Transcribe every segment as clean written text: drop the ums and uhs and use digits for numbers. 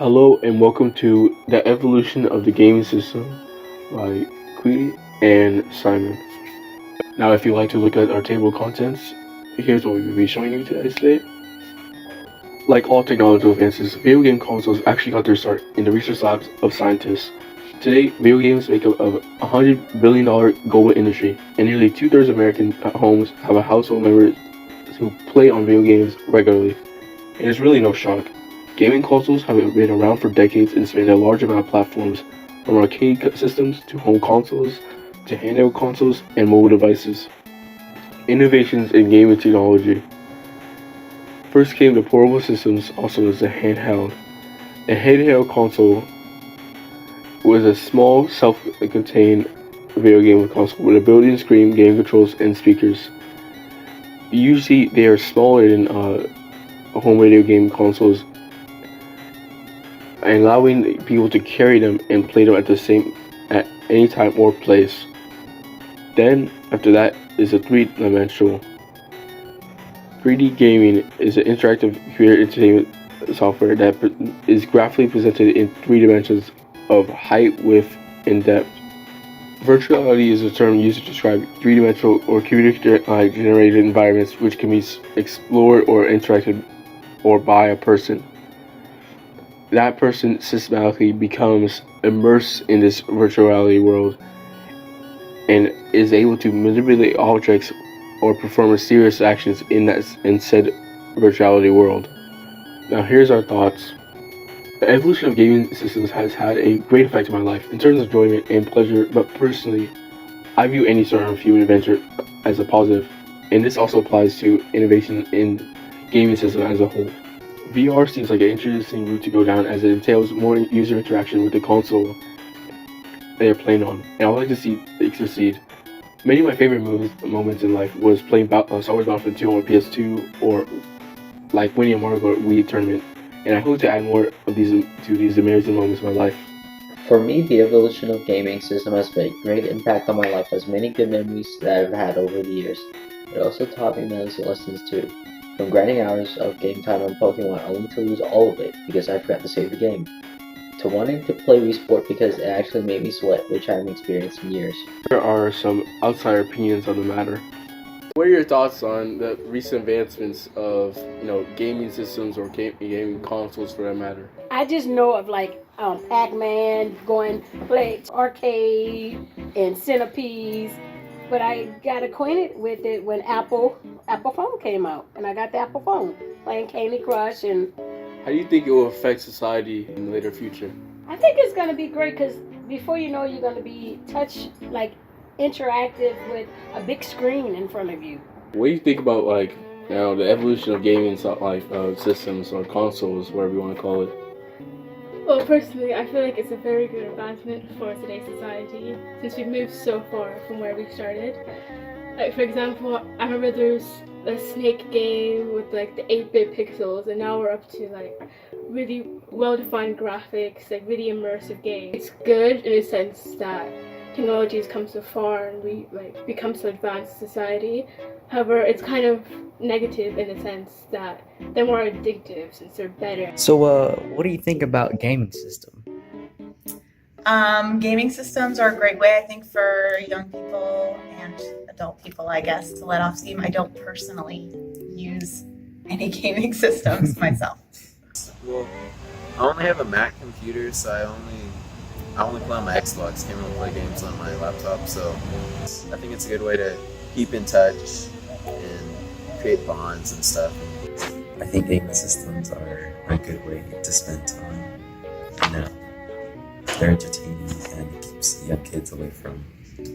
Hello and welcome to The Evolution of the Gaming System by Quee and Simon. Now, if you'd like to look at our table of contents, here's what we will be showing you today. Like all technological advances, video game consoles actually got their start in the research labs of scientists. Today, video games make up a $100 billion global industry, and nearly two-thirds of American homes have a household member who play on video games regularly. And it's really no shock. Gaming consoles have been around for decades and span a large amount of platforms, from arcade systems to home consoles to handheld consoles and mobile devices. Innovations in gaming technology. First came the portable systems, also as a handheld. A handheld console was a small, self-contained video game console with a built-in screen, game controls, and speakers. Usually, they are smaller than home video game consoles, and allowing people to carry them and play them at any time or place. Then, after that, is a three-dimensional. 3D gaming is an interactive computer entertainment software that is graphically presented in three dimensions of height, width, and depth. Virtual reality is a term used to describe three-dimensional or computer-generated environments which can be explored or interacted or by a person. That person systematically becomes immersed in this virtual reality world and is able to manipulate objects or perform mysterious actions in said virtuality world. Now here's our thoughts. The evolution of gaming systems has had a great effect on my life in terms of enjoyment and pleasure, but personally, I view any sort of human adventure as a positive, and this also applies to innovation in gaming system as a whole. VR seems like an interesting route to go down as it entails more user interaction with the console they are playing on, and I would like to see it succeed. Many of my favorite moments in life was playing Star Wars Battlefront 2 on PS2 or like winning a Mario Kart Wii tournament, and I hope to add more of these amazing moments in my life. For me, the evolution of gaming system has made a great impact on my life as many good memories that I've had over the years. It also taught me many lessons too. From grinding hours of game time on Pokemon only to lose all of it because I forgot to save the game, to wanting to play Wii Sport because it actually made me sweat, which I haven't experienced in years. There are some outsider opinions on the matter. What are your thoughts on the recent advancements of gaming systems or gaming consoles for that matter? I just know of like Pac-Man, going play arcade and Centipedes, but I got acquainted with it when Apple phone came out, and I got the Apple phone playing Candy Crush. And how do you think it will affect society in the later future? I think it's gonna be great because before you know, you're gonna be interactive with a big screen in front of you. What do you think about the evolution of gaming systems or consoles, whatever you want to call it? Well, personally, I feel like it's a very good advancement for today's society since we've moved so far from where we started. Like, for example, I remember there's a Snake game with like the 8-bit pixels, and now we're up to like really well-defined graphics, like really immersive games. It's good in a sense that technology has come so far and we like become so advanced society. However, it's kind of negative in the sense that they're more addictive since they're better. So, what do you think about gaming system? Gaming systems are a great way, I think, for young people and adult people, I guess, to let off steam. I don't personally use any gaming systems myself. Well, I only have a Mac computer, so I only play on my Xbox. Can't really play games on my laptop, so I think it's a good way to keep in touch and create bonds and stuff. I think gaming systems are a good way to spend time. They're entertaining and it keeps young kids away from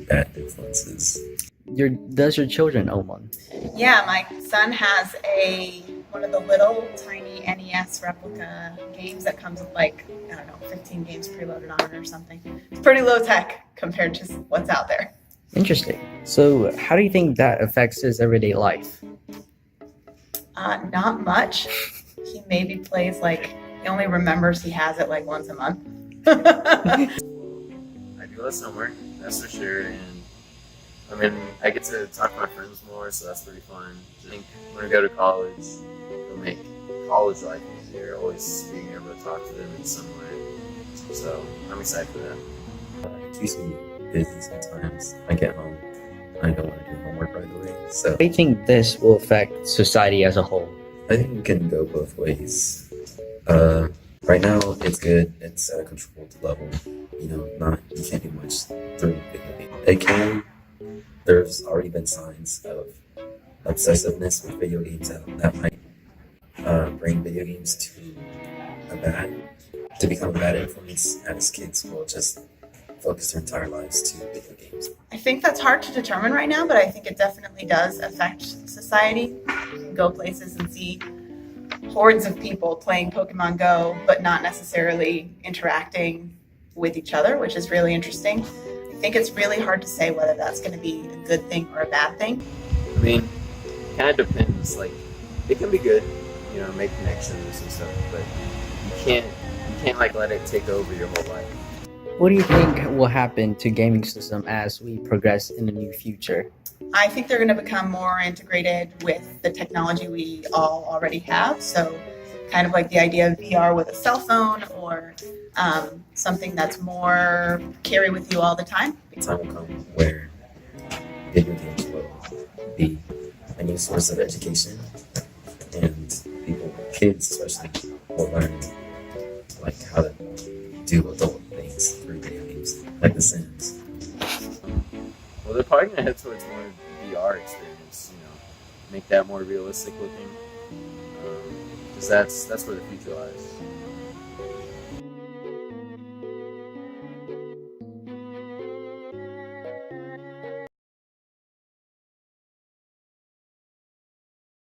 bad influences. Does your children own one? Yeah, my son has one of the little tiny NES replica games that comes with 15 games preloaded on it or something. It's pretty low tech compared to what's out there. Interesting. So how do you think that affects his everyday life? Not much. He maybe plays he only remembers he has it once a month. I do less homework, that's for sure, and I get to talk to my friends more, so that's pretty fun. I think when I go to college, it'll make college life easier. You're always being able to talk to them in some way. So I'm excited for that. It keeps me busy sometimes. I get home, I don't want to do homework right away. So How do you think this will affect society as a whole? I think it can go both ways. Right now it's good. It's at a controlled level. You can't do much through video games. It can. There's already been signs of obsessiveness with video games that might bring video games to become a bad influence as kids will just focus their entire lives to video games. I think that's hard to determine right now, but I think it definitely does affect society. You can go places and see hordes of people playing Pokemon Go, but not necessarily interacting with each other, which is really interesting. I think it's really hard to say whether that's going to be a good thing or a bad thing. I mean, it kind of depends. Like, it can be good, make connections and stuff, but you can't like let it take over your whole life. What do you think will happen to gaming system as we progress in the new future? I think they're going to become more integrated with the technology we all already have. So kind of like the idea of VR with a cell phone or something that's more carry with you all the time. The time will come where video games will be a new source of education, and kids especially, will learn like how to do adult things through video games, like The Sims. Well, they're probably gonna head towards more VR experience. Make that more realistic looking, because that's where the future lies.